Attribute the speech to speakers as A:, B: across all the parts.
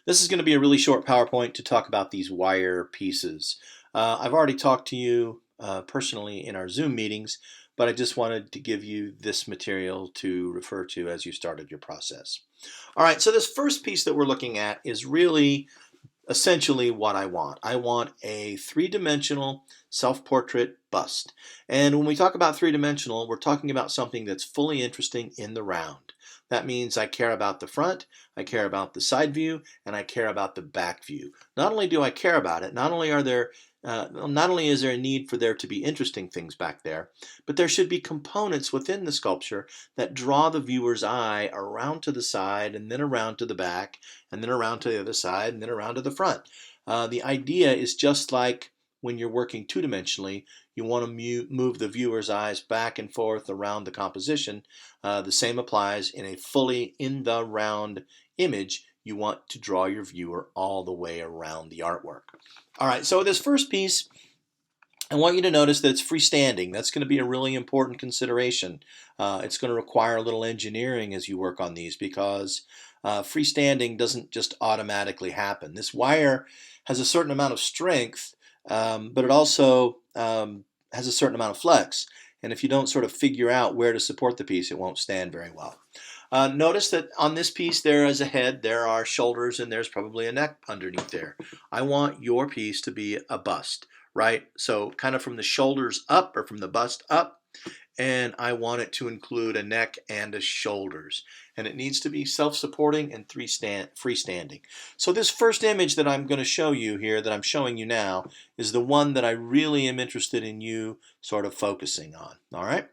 A: This is going to be a really short PowerPoint to talk about these wire pieces. I've already talked to you personally in our Zoom meetings, but I just wanted to give you this material to refer to as you started your process. All right, so this first piece that we're looking at is really essentially what I want. I want a three-dimensional self-portrait bust. And when we talk about three-dimensional, we're talking about something that's fully interesting in the round. That means I care about the front, I care about the side view, and I care about the back view. Not only do I care about it, not only is there a need for there to be interesting things back there, but there should be components within the sculpture that draw the viewer's eye around to the side and then around to the back and then around to the other side and then around to the front. The idea is just like when you're working two-dimensionally, you want to move the viewer's eyes back and forth around the composition. The same applies in a fully in the round image. You want to draw your viewer all the way around the artwork. All right, so this first piece, I want you to notice that it's freestanding. That's going to be a really important consideration. It's going to require a little engineering as you work on these because freestanding doesn't just automatically happen. This wire has a certain amount of strength, but it also has a certain amount of flex. And if you don't sort of figure out where to support the piece, it won't stand very well. Notice that on this piece there is a head, there are shoulders, and there's probably a neck underneath there. I want your piece to be a bust, right? So kind of from the shoulders up or from the bust up, and I want it to include a neck and a shoulders. And it needs to be self-supporting and freestanding. So this first image that I'm going to show you here, that I'm showing you now, is the one that I really am interested in you sort of focusing on, all right?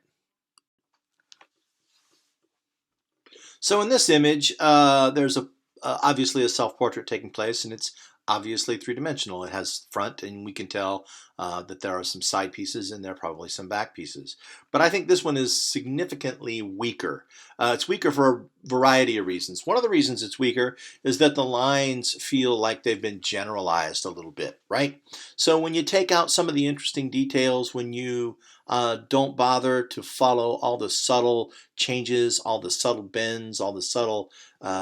A: So in this image, there's obviously a self-portrait taking place, and it's obviously three-dimensional. It has front, and we can tell that there are some side pieces and there are probably some back pieces. But I think this one is significantly weaker. It's weaker for a variety of reasons. One of the reasons it's weaker is that the lines feel like they've been generalized a little bit, right? So when you take out some of the interesting details, when you don't bother to follow all the subtle changes, all the subtle bends, all the subtle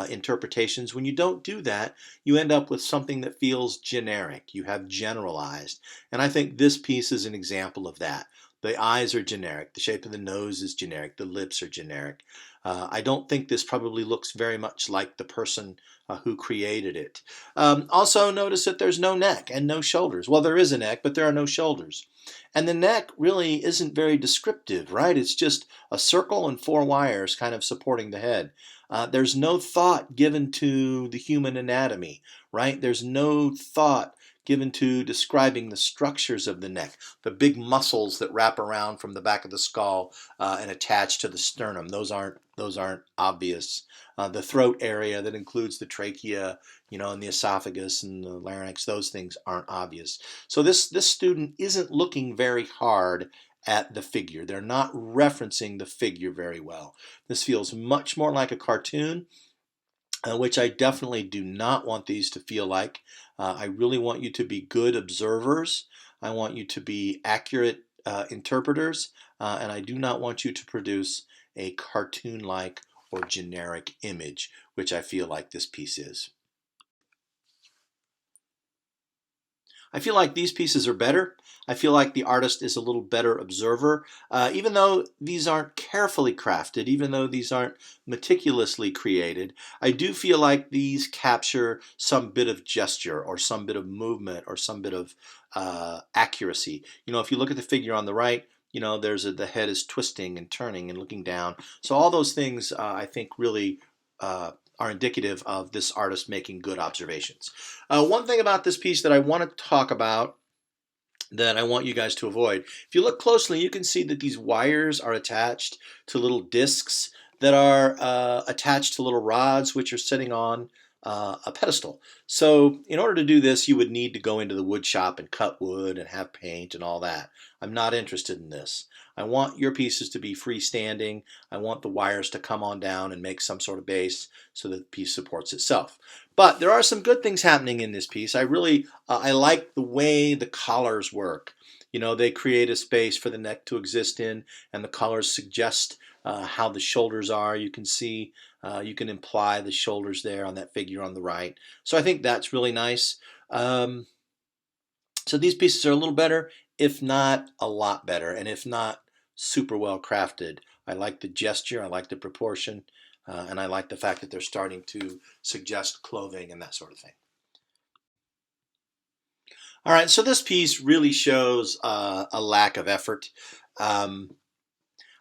A: interpretations. When you don't do that, you end up with something that feels generic. You have generalized. And I think this piece is an example of that. The eyes are generic. The shape of the nose is generic. The lips are generic. I don't think this probably looks very much like the person who created it. Also notice that there's no neck and no shoulders. Well, there is a neck, but there are no shoulders. And the neck really isn't very descriptive, right? It's just a circle and four wires kind of supporting the head. There's no thought given to the human anatomy, right? There's no thought given to describing the structures of the neck, the big muscles that wrap around from the back of the skull and attach to the sternum. Those aren't obvious. The throat area that includes the trachea, and the esophagus and the larynx, those things aren't obvious. So this student isn't looking very hard at the figure. They're not referencing the figure very well. This feels much more like a cartoon, which I definitely do not want these to feel like. I really want you to be good observers. I want you to be accurate interpreters, and I do not want you to produce a cartoon-like or generic image, which I feel like this piece is. I feel like these pieces are better. I feel like the artist is a little better observer. Even though these aren't carefully crafted, even though these aren't meticulously created, I do feel like these capture some bit of gesture or some bit of movement or some bit of accuracy. If you look at the figure on the right, the head is twisting and turning and looking down. So all those things I think really are indicative of this artist making good observations. One thing about this piece that I want to talk about that I want you guys to avoid, if you look closely, you can see that these wires are attached to little discs that are attached to little rods which are sitting on a pedestal. So in order to do this, you would need to go into the wood shop and cut wood and have paint and all that. I'm not interested in this. I want your pieces to be freestanding. I want the wires to come on down and make some sort of base so that the piece supports itself. But there are some good things happening in this piece. I like the way the collars work. They create a space for the neck to exist in, and the collars suggest how the shoulders are. You can see You can imply the shoulders there on that figure on the right. So I think that's really nice. So these pieces are a little better, if not a lot better, and if not super well crafted. I like the gesture, I like the proportion, and I like the fact that they're starting to suggest clothing and that sort of thing. All right, so this piece really shows a lack of effort. Um,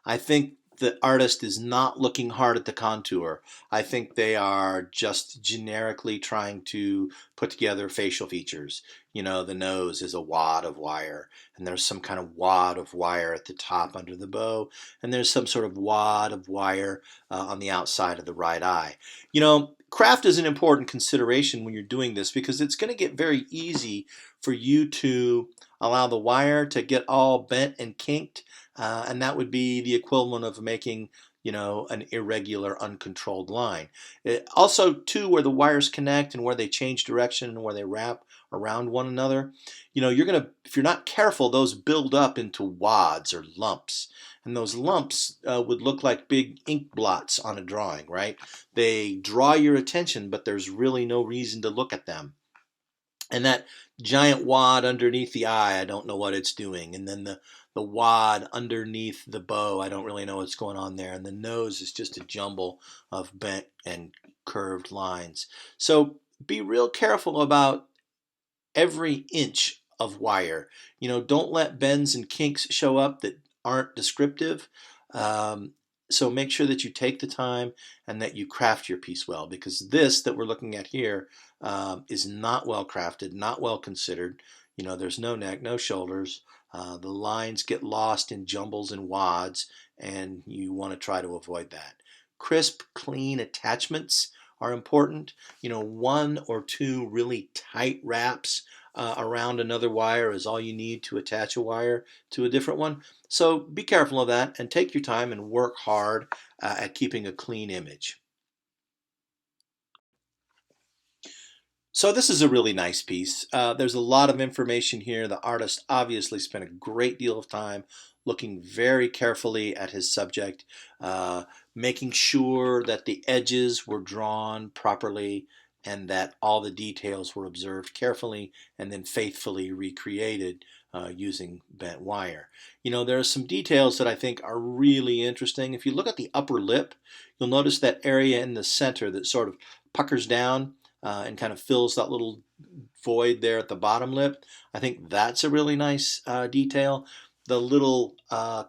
A: I think the artist is not looking hard at the contour. I think they are just generically trying to put together facial features. You know, the nose is a wad of wire, and there's some kind of wad of wire at the top under the bow, and there's some sort of wad of wire on the outside of the right eye. You know, craft is an important consideration when you're doing this because it's going to get very easy for you to allow the wire to get all bent and kinked, and that would be the equivalent of making, you know, an irregular, uncontrolled line. Also, too, where the wires connect and where they change direction and where they wrap around one another, you know, you're gonna, if you're not careful, those build up into wads or lumps. And those lumps would look like big ink blots on a drawing, right? They draw your attention, but there's really no reason to look at them. And that giant wad underneath the eye, I don't know what it's doing. And then the wad underneath the bow, I don't really know what's going on there. And the nose is just a jumble of bent and curved lines. So be real careful about every inch of wire. You know, don't let bends and kinks show up that aren't descriptive. So make sure that you take the time and that you craft your piece well, because this that we're looking at here is not well crafted, not well considered. You know, there's no neck, no shoulders. The lines get lost in jumbles and wads, and you want to try to avoid that. Crisp, clean attachments are important. You know, one or two really tight wraps around another wire is all you need to attach a wire to a different one. So be careful of that and take your time and work hard at keeping a clean image. So this is a really nice piece. There's a lot of information here. The artist obviously spent a great deal of time looking very carefully at his subject, making sure that the edges were drawn properly and that all the details were observed carefully and then faithfully recreated using bent wire. You know, there are some details that I think are really interesting. If you look at the upper lip, you'll notice that area in the center that sort of puckers down and kind of fills that little void there at the bottom lip. I think that's a really nice detail. The little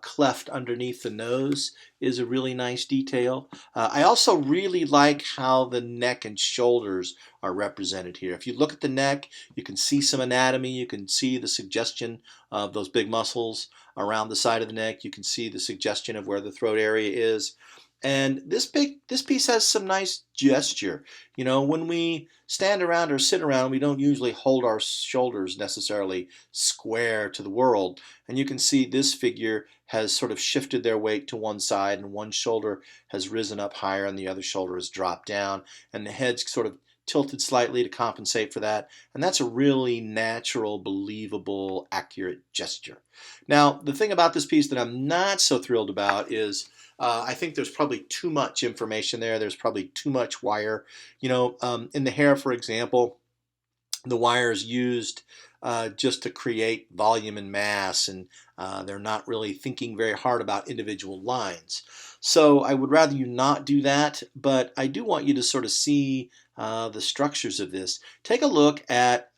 A: cleft underneath the nose is a really nice detail. I also really like how the neck and shoulders are represented here. If you look at the neck, you can see some anatomy. You can see the suggestion of those big muscles around the side of the neck. You can see the suggestion of where the throat area is. And this piece has some nice gesture. You know, when we stand around or sit around, we don't usually hold our shoulders necessarily square to the world. And you can see this figure has sort of shifted their weight to one side, and one shoulder has risen up higher and the other shoulder has dropped down, and the head's sort of tilted slightly to compensate for that. And that's a really natural, believable, accurate gesture. Now, the thing about this piece that I'm not so thrilled about is I think there's probably too much information there. There's probably too much wire. You know, in the hair, for example, the wire is used just to create volume and mass, and they're not really thinking very hard about individual lines. So I would rather you not do that, but I do want you to sort of see the structures of this. Take a look at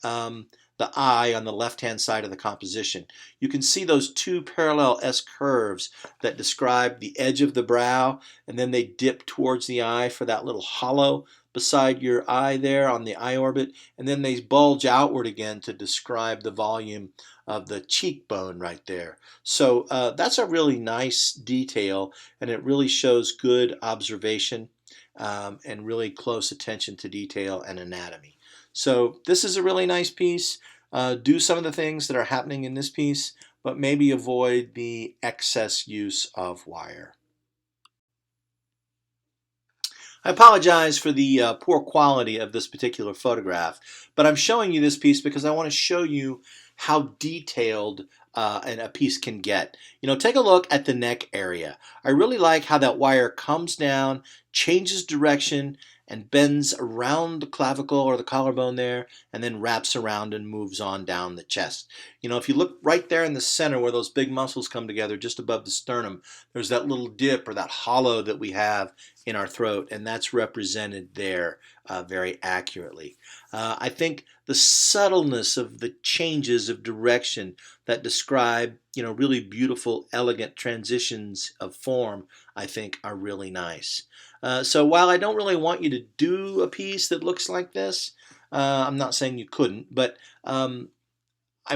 A: the eye on the left-hand side of the composition. You can see those two parallel S curves that describe the edge of the brow, and then they dip towards the eye for that little hollow beside your eye there on the eye orbit, and then they bulge outward again to describe the volume of the cheekbone right there. So that's a really nice detail, and it really shows good observation and really close attention to detail and anatomy. So this is a really nice piece. Do some of the things that are happening in this piece, but maybe avoid the excess use of wire. I apologize for the poor quality of this particular photograph, but I'm showing you this piece because I want to show you how detailed and a piece can get. Take a look at the neck area. I really like how that wire comes down, changes direction, and bends around the clavicle or the collarbone there, and then wraps around and moves on down the chest. If you look right there in the center where those big muscles come together just above the sternum, there's that little dip or that hollow that we have in our throat, and that's represented there very accurately. I think the subtleness of the changes of direction that describe, really beautiful, elegant transitions of form, I think are really nice. So while I don't really want you to do a piece that looks like this, I'm not saying you couldn't, but I'm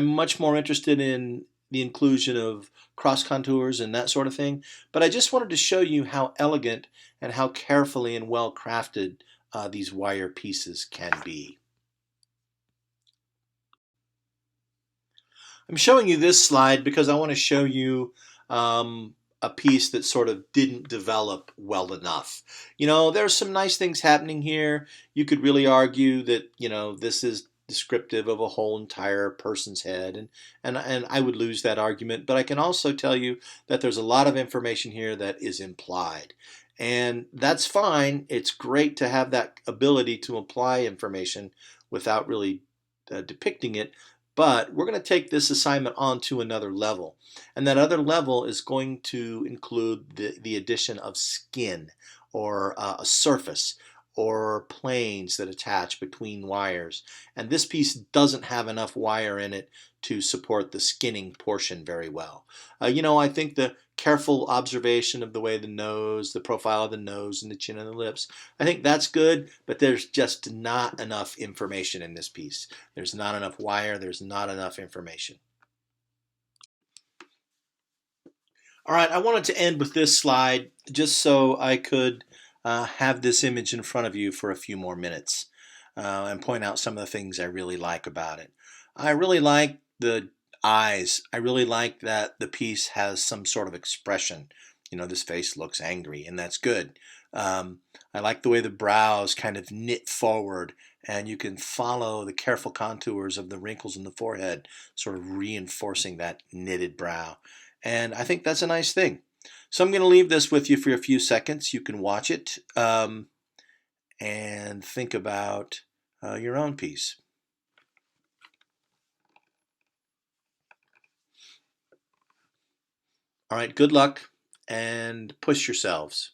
A: much more interested in the inclusion of cross contours and that sort of thing. But I just wanted to show you how elegant and how carefully and well crafted these wire pieces can be. I'm showing you this slide because I want to show you a piece that sort of didn't develop well enough. There's some nice things happening here. You could really argue that, this is descriptive of a whole entire person's head, and I would lose that argument. But I can also tell you that there's a lot of information here that is implied. And that's fine. It's great to have that ability to apply information without really depicting it. But we're going to take this assignment on to another level. And that other level is going to include the addition of skin or a surface or planes that attach between wires. And this piece doesn't have enough wire in it to support the skinning portion very well. I think the careful observation of the way the profile of the nose and the chin and the lips, I think that's good, but there's just not enough information in this piece. There's not enough wire, there's not enough information. All right, I wanted to end with this slide just so I could have this image in front of you for a few more minutes and point out some of the things I really like about it. I really like the eyes. I really like that the piece has some sort of expression. This face looks angry, and that's good. I like the way the brows kind of knit forward, and you can follow the careful contours of the wrinkles in the forehead, sort of reinforcing that knitted brow. And I think that's a nice thing. So I'm going to leave this with you for a few seconds. You can watch it and think about your own piece. All right, good luck and push yourselves.